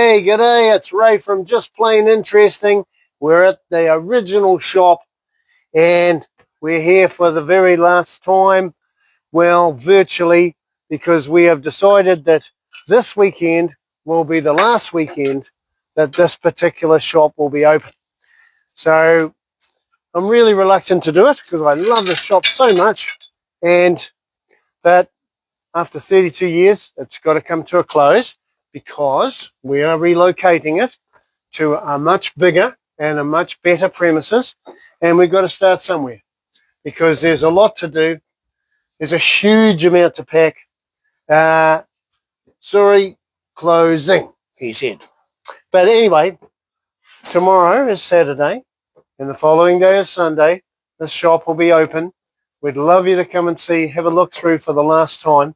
G'day, g'day, it's Ray from Just Plain Interesting. We're at the original shop and we're here for the very last time, well, virtually, because we have decided that this weekend will be the last weekend that this particular shop will be open. So I'm really reluctant to do it because I love this shop so much, but after 32 years, it's got to come to a close because we are relocating it to a much bigger and a much better premises, and we've got to start somewhere because there's a lot to do. There's a huge amount to pack. Sorry, closing, he said. But anyway, tomorrow is Saturday, and the following day is Sunday. The shop will be open. We'd love you to come and have a look through for the last time.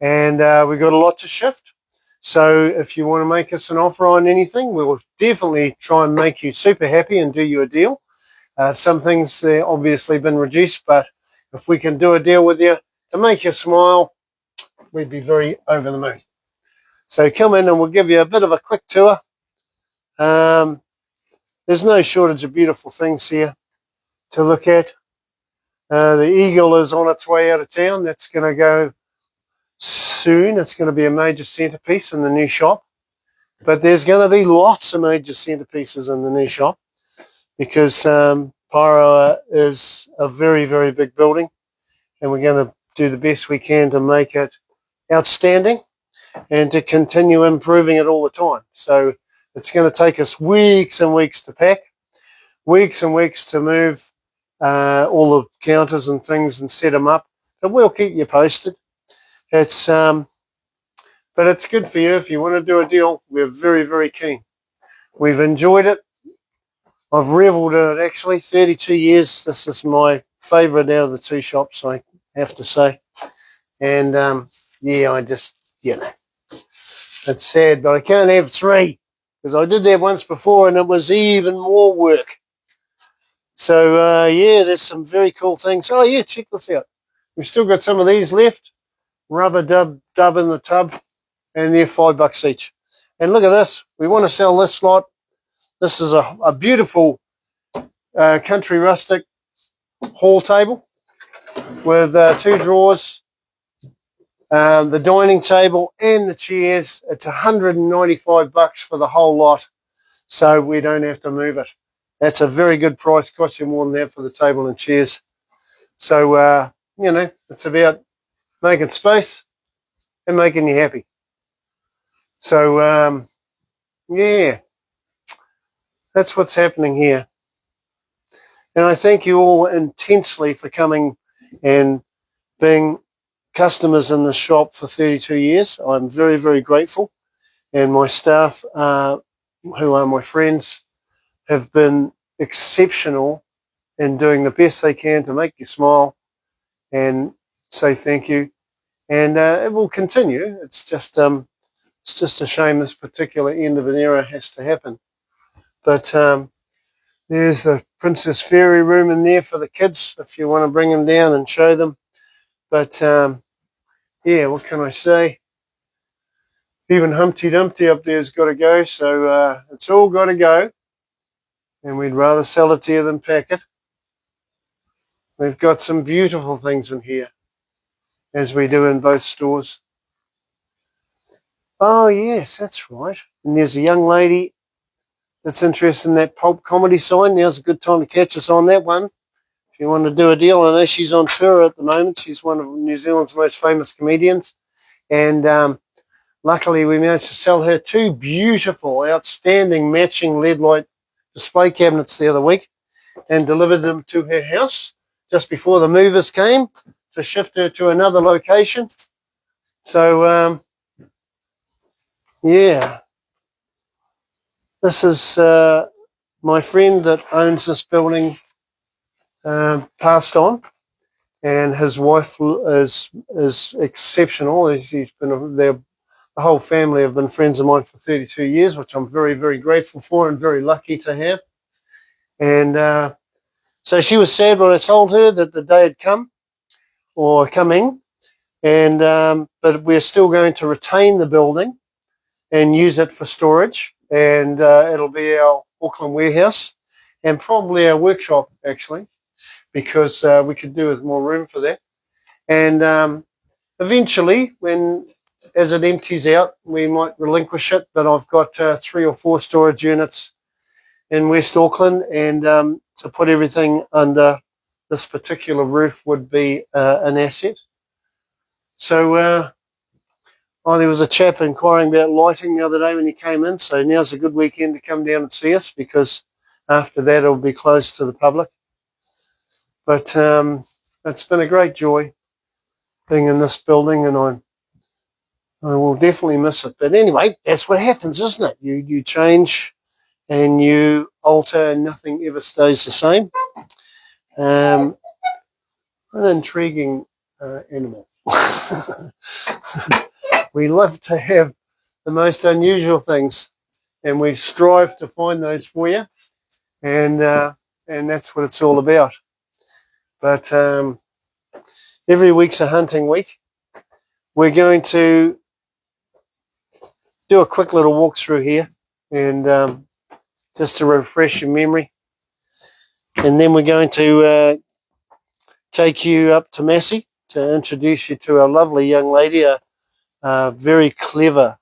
And we've got a lot to shift. So if you want to make us an offer on anything, we will definitely try and make you super happy and do you a deal. Some things have obviously been reduced, but if we can do a deal with you to make you smile, we'd be very over the moon. So come in and we'll give you a bit of a quick tour. There's no shortage of beautiful things here to look at. The Eagle is on its way out of town. That's going to go soon. It's going to be a major centerpiece in the new shop, but there's going to be lots of major centerpieces in the new shop because Pyro is a very, very big building, and we're going to do the best we can to make it outstanding and to continue improving it all the time. So it's going to take us weeks and weeks to pack, weeks and weeks to move all the counters and things and set them up, but we'll keep you posted. But it's good for you if you want to do a deal. We're very, very keen. We've enjoyed it. I've reveled in it actually. 32 years. This is my favourite out of the two shops, I have to say. And yeah, it's sad, but I can't have three because I did that once before and it was even more work. So yeah, there's some very cool things. Oh yeah, check this out. We've still got some of these left. Rubber dub in the tub, and they're $5 each. And look at this. We want to sell this lot. This is a beautiful country rustic hall table with two drawers, the dining table and the chairs. It's $195 for the whole lot, so we don't have to move it. That's a very good price. Costs you more than that for the table and chairs. So you know, it's about making space and making you happy. So yeah, that's what's happening here. And I thank you all intensely for coming and being customers in the shop for 32 years. I'm very, very grateful. And my staff, who are my friends, have been exceptional in doing the best they can to make you smile and say thank you. And it will continue. It's just a shame this particular end of an era has to happen. But there's the Princess Fairy room in there for the kids if you want to bring them down and show them. But yeah, what can I say? Even Humpty Dumpty up there's got to go. So it's all got to go. And we'd rather sell it to you than pack it. We've got some beautiful things in here, as we do in both stores. Oh, yes, that's right. And there's a young lady that's interested in that pulp comedy sign. Now's a good time to catch us on that one. If you want to do a deal, I know she's on tour at the moment. She's one of New Zealand's most famous comedians. And luckily, we managed to sell her two beautiful, outstanding matching LED light display cabinets the other week and delivered them to her house just before the movers came to shift her to another location. So, yeah, this is my friend that owns this building passed on, and his wife is exceptional. He's been the whole family have been friends of mine for 32 years, which I'm very, very grateful for and very lucky to have. And so she was sad when I told her that the day had come or coming, and but we're still going to retain the building and use it for storage. And it'll be our Auckland warehouse and probably our workshop, actually, because we could do with more room for that. And eventually, as it empties out, we might relinquish it. But I've got 3 or 4 storage units in West Auckland, and to put everything under this particular roof would be an asset. So there was a chap inquiring about lighting the other day when he came in, so now's a good weekend to come down and see us, because after that it'll be closed to the public. But it's been a great joy being in this building, and I will definitely miss it. But anyway, that's what happens, isn't it? You change and you alter, and nothing ever stays the same. An intriguing animal. We love to have the most unusual things, and we strive to find those for you, and that's what it's all about. But every week's a hunting week. We're going to do a quick little walk through here, and just to refresh your memory, and then we're going to take you up to Massey to introduce you to a lovely young lady, a very clever,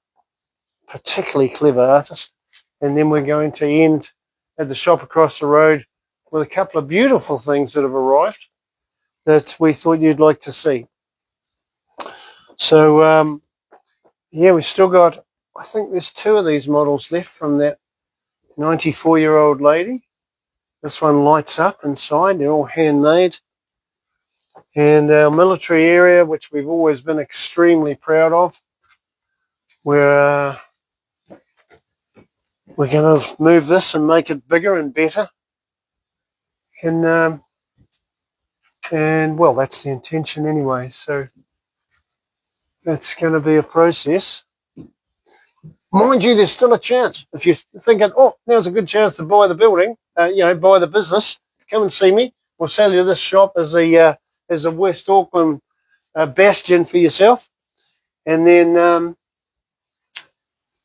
particularly clever artist. And then we're going to end at the shop across the road with a couple of beautiful things that have arrived that we thought you'd like to see. So, yeah, we've still got, I think there's 2 of these models left from that 94-year-old lady. This one lights up inside. They're all handmade. And our military area, which we've always been extremely proud of, we're going to move this and make it bigger and better. And well, that's the intention anyway. So that's going to be a process. Mind you, there's still a chance. If you're thinking, oh, now's a good chance to buy the building, buy the business, come and see me. We'll sell you this shop as a West Auckland bastion for yourself. And then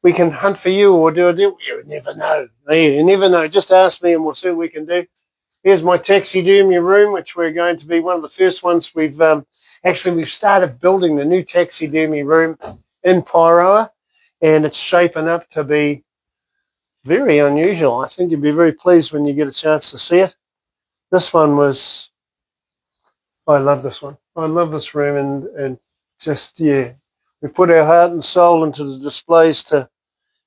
we can hunt for you or do a deal. You never know. You never know. Just ask me and we'll see what we can do. Here's my taxidermy room, which we're going to be one of the first ones. We've started building the new taxidermy room in Pairoa, and it's shaping up to be very unusual. I think you'll be very pleased when you get a chance to see it. This one was, I love this one. I love this room, and just, yeah, we put our heart and soul into the displays to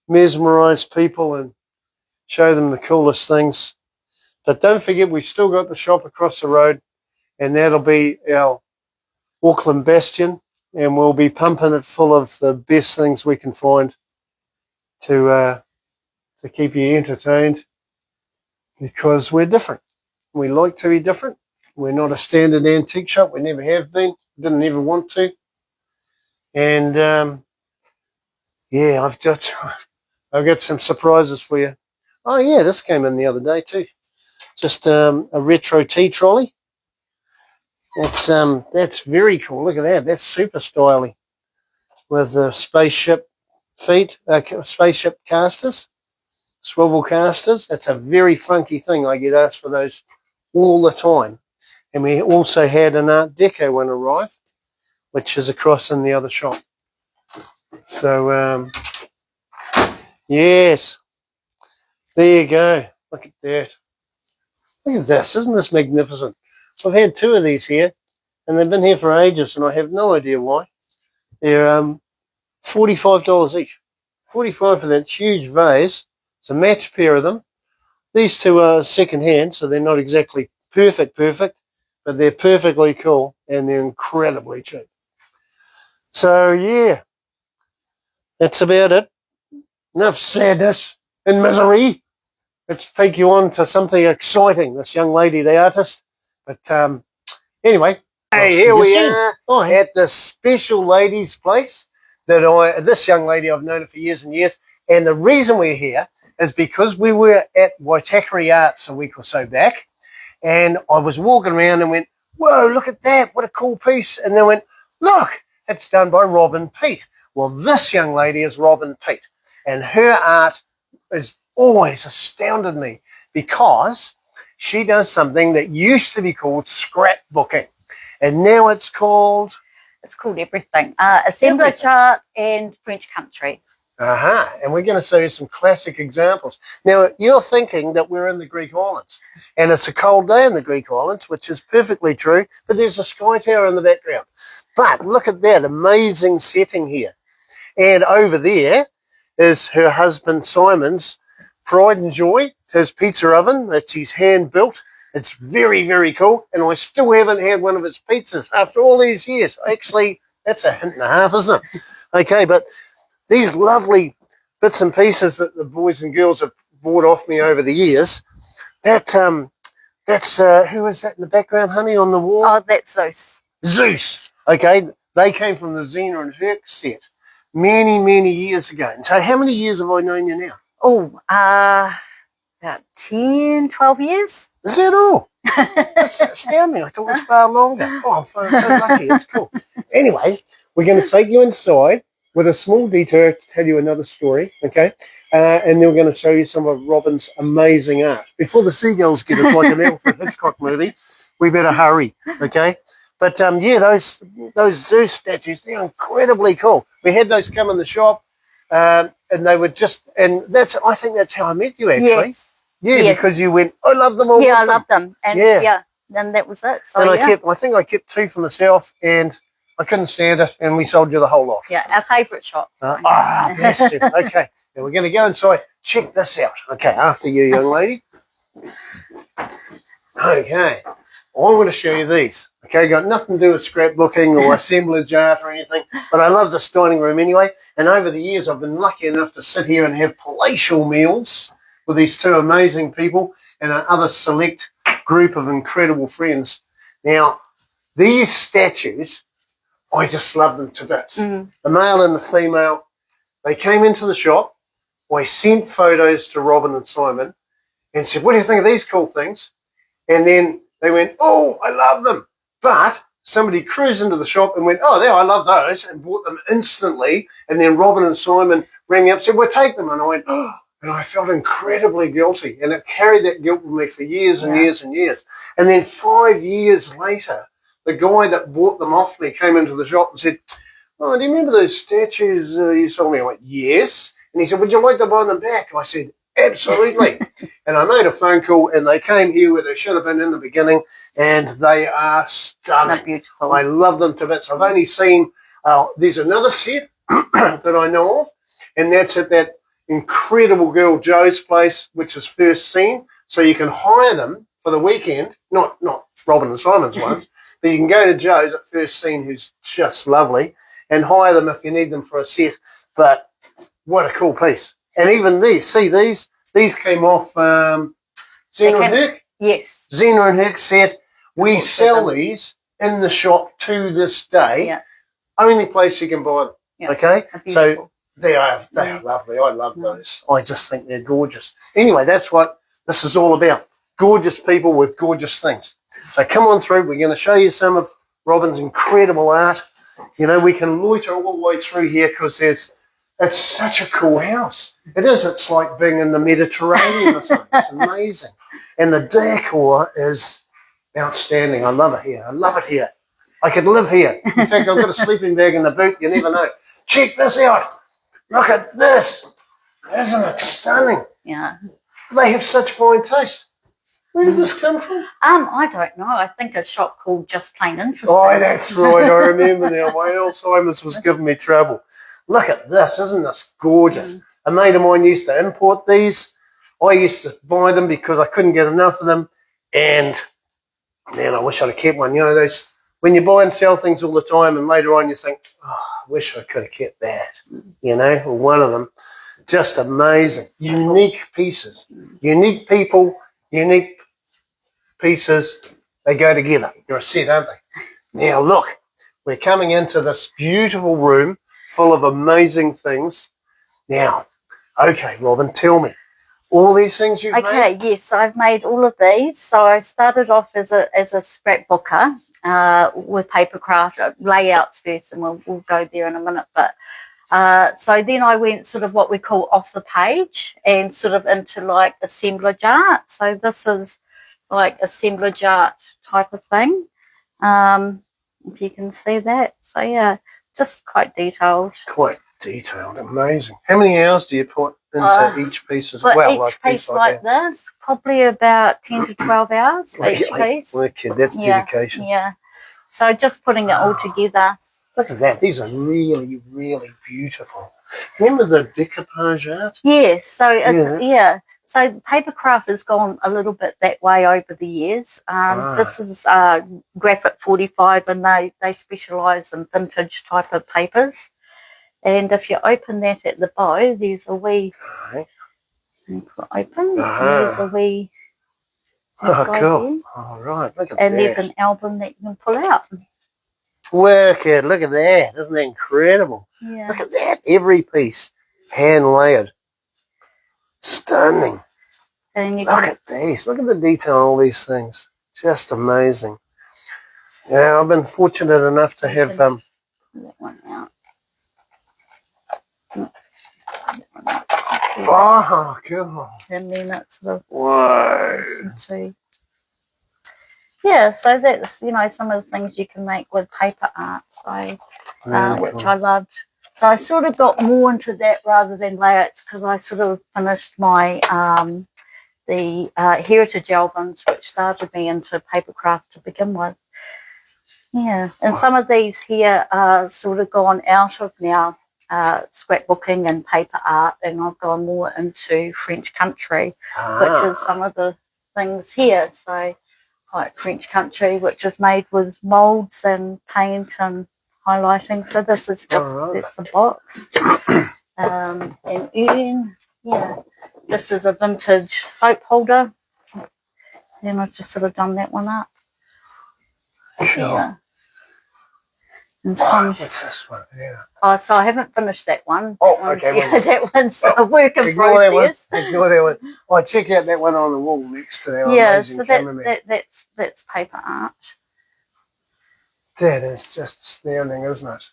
mesmerize people and show them the coolest things. But don't forget, we've still got the shop across the road, and that'll be our Auckland bastion, and we'll be pumping it full of the best things we can find to keep you entertained, because we're different. We like to be different. We're not a standard antique shop. We never have been. Didn't ever want to. And yeah, I've got some surprises for you. Oh yeah, this came in the other day too. Just a retro tea trolley. That's very cool. Look at that. That's super styly, with the spaceship feet, spaceship casters, swivel casters. That's a very funky thing. I get asked for those all the time. And we also had an Art Deco one arrive, which is across in the other shop. So yes, there you go. Look at that. Look at this. Isn't this magnificent? I've had 2 of these here, and they've been here for ages, and I have no idea why. They're $45 each. $45 for that huge vase. It's a matched pair of them. These 2 are second hand, so they're not exactly perfect, but they're perfectly cool, and they're incredibly cheap. So yeah, that's about it. Enough sadness and misery. Let's take you on to something exciting. This young lady, the artist. But anyway, hey, here we are at the special ladies' place. This young lady, I've known her for years and years. And the reason we're here is because we were at Waitakere Arts a week or so back. And I was walking around and went, whoa, look at that. What a cool piece. And then went, look, it's done by Robyn Peet. Well, this young lady is Robyn Peet. And her art has always astounded me because she does something that used to be called scrapbooking. And now it's called? It's called everything. Assemblage art and French country. And we're going to show you some classic examples. Now, you're thinking that we're in the Greek islands, and it's a cold day in the Greek islands, which is perfectly true, but there's a sky tower in the background. But look at that amazing setting here. And over there is her husband Simon's pride and joy, his pizza oven that he's hand-built. It's very, very cool, and I still haven't had one of his pizzas after all these years. Actually, that's a hint and a half, isn't it? Okay, but these lovely bits and pieces that the boys and girls have bought off me over the years, that's who is that in the background, honey, on the wall? Oh, that's Zeus. Zeus. Okay, they came from the Xena and Herc set many, many years ago. And so how many years have I known you now? Oh, about 10, 12 years. Is that all? That's astounding. I thought it was far longer. Oh, I'm so lucky. It's cool. Anyway, we're going to take you inside with a small detour to tell you another story, okay? And then we're going to show you some of Robyn's amazing art. Before the seagulls get us like an Alfred Hitchcock movie, we better hurry, okay? But yeah, those Zeus statues, they're incredibly cool. We had those come in the shop, and they were just, and I think that's how I met you actually. Yes. Yeah, yes. Because you went, I love them all. Yeah, I love them. And yeah, then that was it. So, and I think I kept 2 for myself, and I couldn't stand it, and we sold you the whole lot. Yeah, our favourite shop. Bless you. Okay, now we're going to go inside. Check this out. Okay, after you, young lady. Okay, I want to show you these. Okay, got nothing to do with scrapbooking or assemblage art or anything, but I love this dining room anyway. And over the years, I've been lucky enough to sit here and have palatial meals with these 2 amazing people and another select group of incredible friends. Now, these statues, I just love them to bits. The male and the female, they came into the shop. I sent photos to Robyn and Simon and said, what do you think of these cool things? And then they went, oh, I love them. But somebody cruised into the shop and went, oh, there, I love those, and bought them instantly. And then Robyn and Simon rang me up and said, well, take them. And I went, oh, and I felt incredibly guilty. And it carried that guilt with me for years and years and years. And then 5 years later, the guy that bought them off me came into the shop and said, oh, do you remember those statues you sold me? I went, yes. And he said, would you like to buy them back? I said, absolutely. And I made a phone call, and they came here where they should have been in the beginning, and they are stunning. They're beautiful. I love them to bits. I've only seen, there's another set that I know of, and that's at that incredible girl Joe's place, which is First Scene. So you can hire them for the weekend, not Robyn and Simon's ones, but you can go to Joe's at First Scene, who's just lovely, and hire them if you need them for a set. But what a cool piece. And even these came off Xena and Herc? Yes. Xena and Herc set. We sell these in the shop to this day. Yeah. Only place you can buy them. Yeah. Okay? So they are lovely. I love those. I just think they're gorgeous. Anyway, that's what this is all about. Gorgeous people with gorgeous things. So come on through. We're going to show you some of Robyn's incredible art. You know, we can loiter all the way through here because it's such a cool house. It is. It's like being in the Mediterranean or something. It's amazing. And the decor is outstanding. I love it here. I love it here. I could live here. In fact, I've got a sleeping bag in the boot. You never know. Check this out. Look at this. Isn't it stunning? Yeah. They have such fine taste. Where did this come from? I don't know. I think a shop called Just Plain Interesting. Oh, that's right. I remember now. My Alzheimer's was giving me trouble. Look at this. Isn't this gorgeous? A mate of mine used to import these. I used to buy them because I couldn't get enough of them. And, man, I wish I'd have kept one. You know, those, when you buy and sell things all the time and later on you think, oh, I wish I could have kept that. You know, or one of them. Just amazing. Unique pieces. Unique people, unique pieces. They go together. You're a set, aren't they? Now, look. We're coming into this beautiful room full of amazing things. Now, okay, Robyn, tell me, all these things you've made? Okay, yes, I've made all of these. So I started off as a scrapbooker with paper craft layouts first, and we'll go there in a minute. But So then I went sort of what we call off the page and sort of into like assemblage art. So this is like assemblage art type of thing. If you can see that. So yeah, just quite detailed. Quite detailed, amazing. How many hours do you put into each piece? Well, each piece like this, probably about 10 to 12 hours for each piece. Okay, that's dedication. Yeah. So just putting it all together. Look at that. These are really, really beautiful. Remember the decoupage art? Yes. So it's, So paper craft has gone a little bit that way over the years. This is Graphic 45, and they specialise in vintage type of papers. And if you open that at the bow, there's a wee. Right. Open. There's a wee. Oh, cool. All right. Look at that. And there's an album that you can pull out. Look at that. Isn't that incredible? Yeah. Look at that. Every piece hand layered. Stunning. And Look at these. Look at the detail on all these things. Just amazing. Yeah, I've been fortunate enough to have that one out. Oh, cool. And then it's sort of Whoa. Yeah, so that's, some of the things you can make with paper art, so which I loved. So I sort of got more into that rather than layouts because I sort of finished my the heritage albums, which started me into paper craft to begin with. Yeah, and some of these here are sort of gone out of now scrapbooking and paper art, and I've gone more into French country, which is some of the things here. So like French country, which is made with moulds and paint and highlighting. So this is just it's a box. And urn, this is a vintage soap holder. Then I've just sort of done that one up. Sure. Yeah. And some. What's this one? Yeah. Oh, so I haven't finished that one. Okay. That one's a work in Ignore progress. that one. Oh, check out that one on the wall next to our amazing cameraman. That's paper art. That is just astounding, isn't it?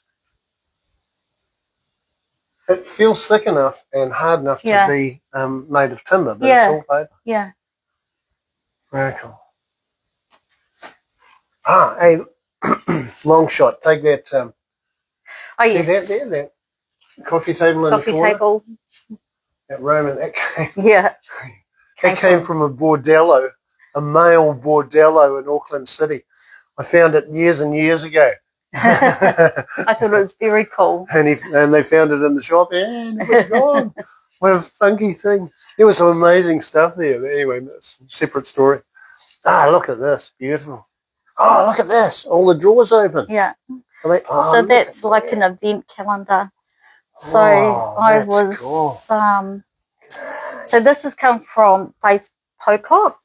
It feels thick enough and hard enough to be made of timber, but it's all paper. Yeah. Very cool. Hey, long shot. Take that. See that there? That coffee table in the corner? Table. That Roman, that came. Yeah. That came from a bordello, a male bordello in Auckland City. I found it years and years ago. I thought it was very cool. And they found it in the shop, and it was gone. What a funky thing. There was some amazing stuff there. But anyway, that's a separate story. Look at this. Beautiful. Oh, look at this. All the drawers open. Yeah. So that's like an event calendar. So cool. So this has come from Faith Pocock.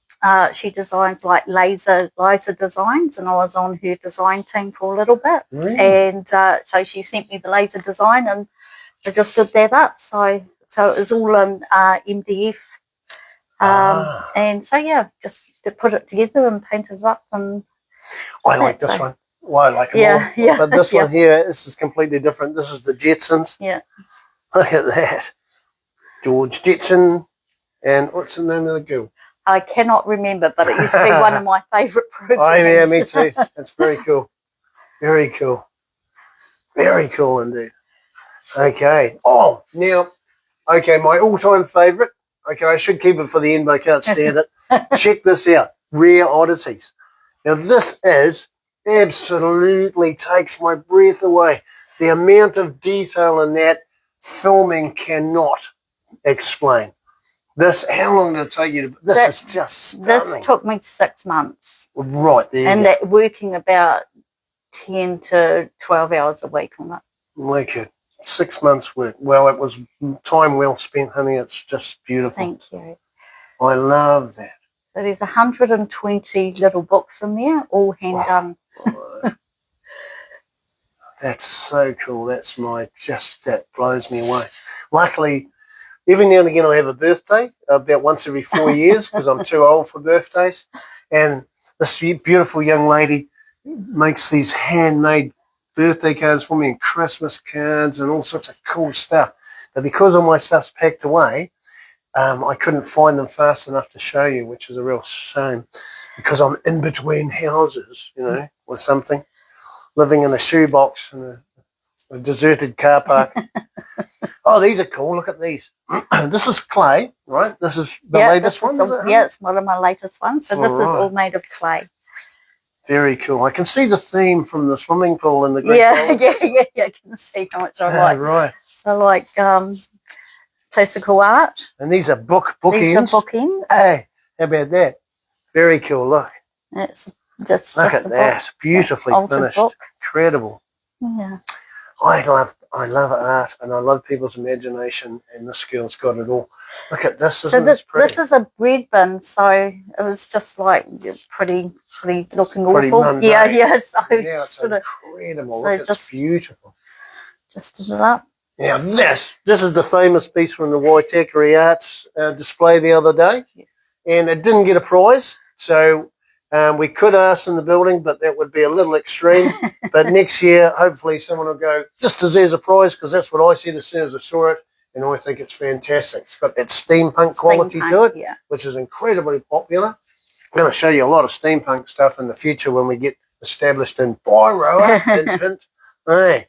She designs like laser designs, and I was on her design team for a little bit. Really? And so she sent me the laser design, and I just did that up. So it was all in MDF. And so just to put it together and paint it up. And I like this one. Well, I like it more. But this one here, this is completely different. This is the Jetsons. Yeah. Look at that. George Jetson. And what's the name of the girl? I cannot remember, but it used to be one of my favourite programs. Oh, yeah, me too. That's very cool. Very cool. Very cool indeed. Okay. Oh, now, my all-time favourite. Okay, I should keep it for the end, but I can't stand it. Check this out. Rare Oddities. Now, this absolutely takes my breath away. The amount of detail in that filming cannot explain. How long did it take you to... This is just stunning. This took me 6 months. Right, there and that working about 10 to 12 hours a week on it. Like it. 6 months work. Well, it was time well spent, honey. It's just beautiful. Thank you. I love that. So there's 120 little books in there, all hand done. That's so cool. That blows me away. Luckily, every now and again I have a birthday, about once every 4 years, because I'm too old for birthdays. And this beautiful young lady makes these handmade birthday cards for me and Christmas cards and all sorts of cool stuff. But because all my stuff's packed away, I couldn't find them fast enough to show you, which is a real shame because I'm in between houses, you know, or something, living in a shoebox in a deserted car park. Oh, these are cool. Look at these. This is clay, right? This is the latest one, is it? Yeah, it's one of my latest ones. So this is all made of clay. Very cool. I can see the theme from the swimming pool in the Greek yeah, I can see how much I like. Right. I like classical art. And these are bookends. These are bookends. Hey, how about that? Very cool. Look. It's just Look at that. Beautifully finished. Book. Incredible. Yeah. I love art and I love people's imagination, and this girl's got it all. Look at this. Isn't this pretty? This is a bread bin, so it was just like pretty looking pretty awful. Mundane. Yeah. So yeah, it's incredible. So look, it's beautiful. Just did it up. Now this is the famous piece from the Waitakere Arts display the other day, and it didn't get a prize, so we could ask in the building, but that would be a little extreme. But next year, hopefully, someone will go, this deserves a prize, because that's what I said as soon as I saw it, and I think it's fantastic. It's got that steampunk quality to it, which is incredibly popular. I'm going to show you a lot of steampunk stuff in the future when we get established in Bairoa. Hint. Hey,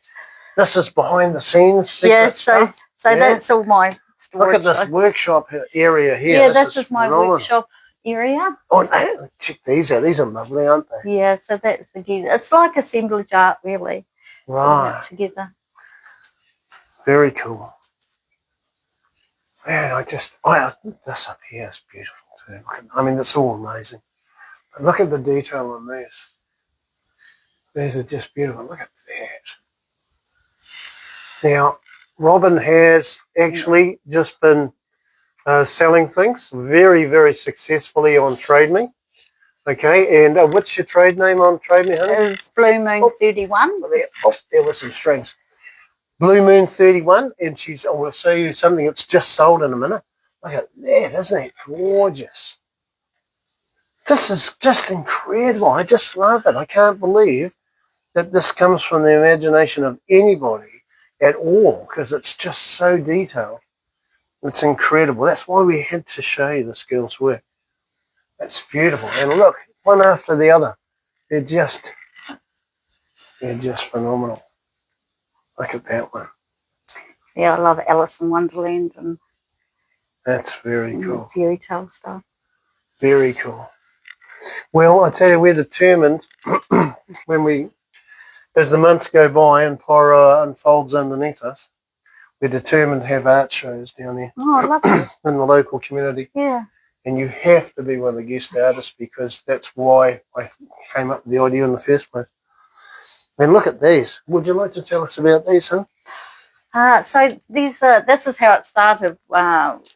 this is behind the scenes secret stuff. So that's all my storage. Look at this workshop area here. Yeah, this is my workshop area. Oh, no, check these out. These are lovely, aren't they? Yeah, so that's again, it's like assemblage art, really. Right. Together. Very cool. Man, this up here is beautiful too. I mean, it's all amazing. But look at the detail on these. These are just beautiful. Look at that. Now, Robyn has actually just been selling things very, very successfully on Trade Me. Okay, and what's your trade name on Trade Me, honey? It's Blue Moon 31. There were some strings. Blue Moon 31, and I will show you something that's just sold in a minute. Look at that, isn't it gorgeous? This is just incredible. I just love it. I can't believe that this comes from the imagination of anybody at all, because it's just so detailed. It's incredible. That's why we had to show you this girl's work. It's beautiful. And look, one after the other. They're just phenomenal. Look at that one. Yeah, I love Alice in Wonderland and that's very cool. Fairy tale stuff. Very cool. Well, I tell you, we're determined as the months go by and Pyro unfolds underneath us, we're determined to have art shows down there. Oh, I love it. In the local community. Yeah. And you have to be one of the guest artists, because that's why I came up with the idea in the first place. And look at these. Would you like to tell us about these, huh? So this is how it started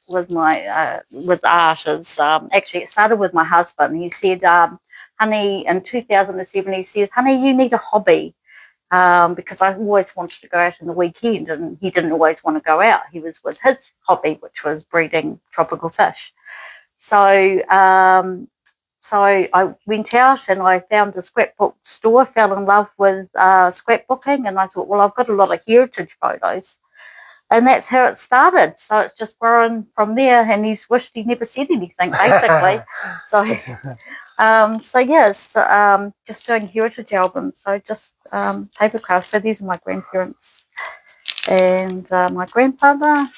with my with art. Actually, it started with my husband. He said, "Honey," in 2007, he says, "Honey, you need a hobby." Because I always wanted to go out in the weekend, and he didn't always want to go out. He was with his hobby, which was breeding tropical fish. So I went out and I found a scrapbook store, fell in love with scrapbooking, and I thought, well, I've got a lot of heritage photos. And that's how it started. So it's just grown from there, and he's wished he never said anything, basically. Just doing heritage albums. So just paper crafts. So these are my grandparents and my grandfather.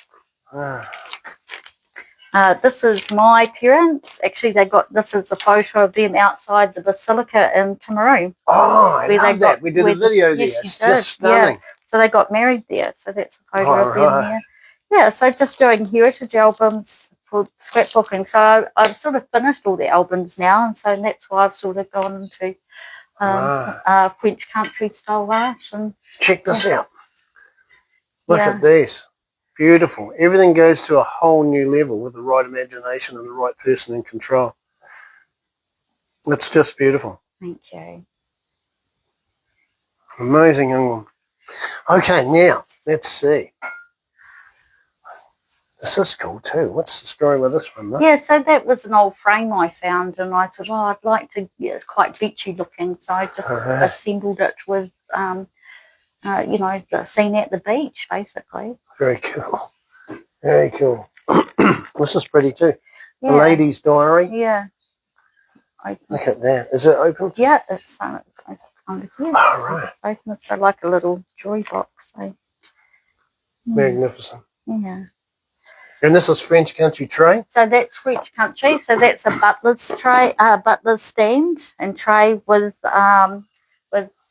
This is my parents. Actually, this is a photo of them outside the Basilica in Timaru. Oh, I love that. We did a video there. It's just stunning. Yeah. So they got married there. So that's a photo of them there. Yeah, so just doing heritage albums for scrapbooking. So I've sort of finished all the albums now, and so that's why I've sort of gone into French country style art. And check this out. Look at these. Beautiful. Everything goes to a whole new level with the right imagination and the right person in control. It's just beautiful. Thank you. Amazing young woman. Okay, now, let's see. This is cool too. What's the story with this one, though? Yeah, so that was an old frame I found, and I thought, I'd like to, it's quite beachy looking, so I just assembled it with you know, the scene at the beach, basically. Very cool. Very cool. This is pretty too. Yeah. The lady's diary. Yeah. Look at that. Is it open? Yeah, it's kind of here. Oh, right. It's open. It's like a little jewelry box. So. Magnificent. Yeah. And this is French country tray? So that's French country. So that's a butler's tray, butler's stand and tray with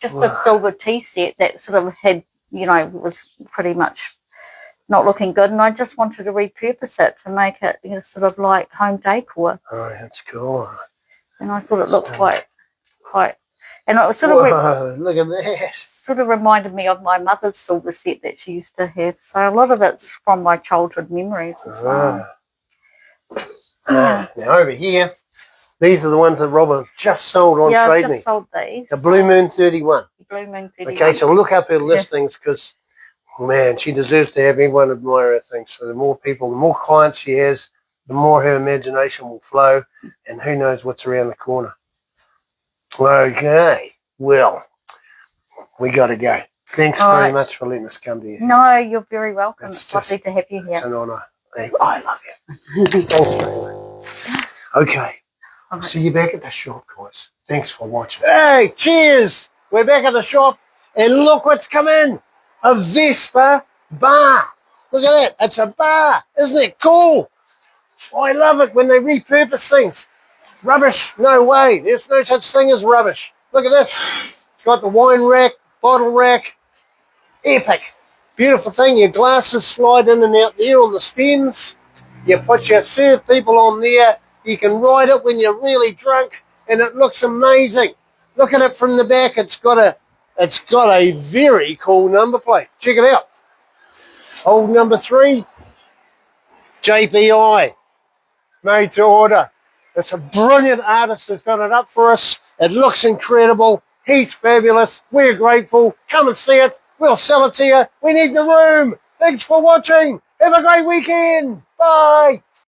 just a silver tea set that sort of had, you know, was pretty much not looking good, and I just wanted to repurpose it to make it, you know, sort of like home decor. Oh, that's cool. And I thought it looked quite, and it was sort of look at that. Sort of reminded me of my mother's silver set that she used to have. So a lot of it's from my childhood memories as well. Now over here, these are the ones that Robyn just sold on Trade Me. Yeah, just sold these. The Blue Moon 31. Blue Moon 31. Okay, so look up her listings because, man, she deserves to have everyone admire her things. So the more people, the more clients she has, the more her imagination will flow, and who knows what's around the corner. Okay, well, we got to go. Thanks very much for letting us come to you. No, you're very welcome. It's lovely to have you here. It's an honour. I love you. Thanks very much. Okay. I'll see you back at the shop, guys. Thanks for watching. Hey, cheers! We're back at the shop, and look what's come in. A Vespa bar. Look at that. It's a bar. Isn't it cool? I love it when they repurpose things. Rubbish? No way. There's no such thing as rubbish. Look at this. It's got the wine rack, bottle rack. Epic. Beautiful thing. Your glasses slide in and out there on the stems. You put your serve people on there. You can ride it when you're really drunk, and it looks amazing. Look at it from the back. It's got a very cool number plate. Check it out. Old number 3. JPI. Made to order. It's a brilliant artist who's done it up for us. It looks incredible. He's fabulous. We're grateful. Come and see it. We'll sell it to you. We need the room. Thanks for watching. Have a great weekend. Bye.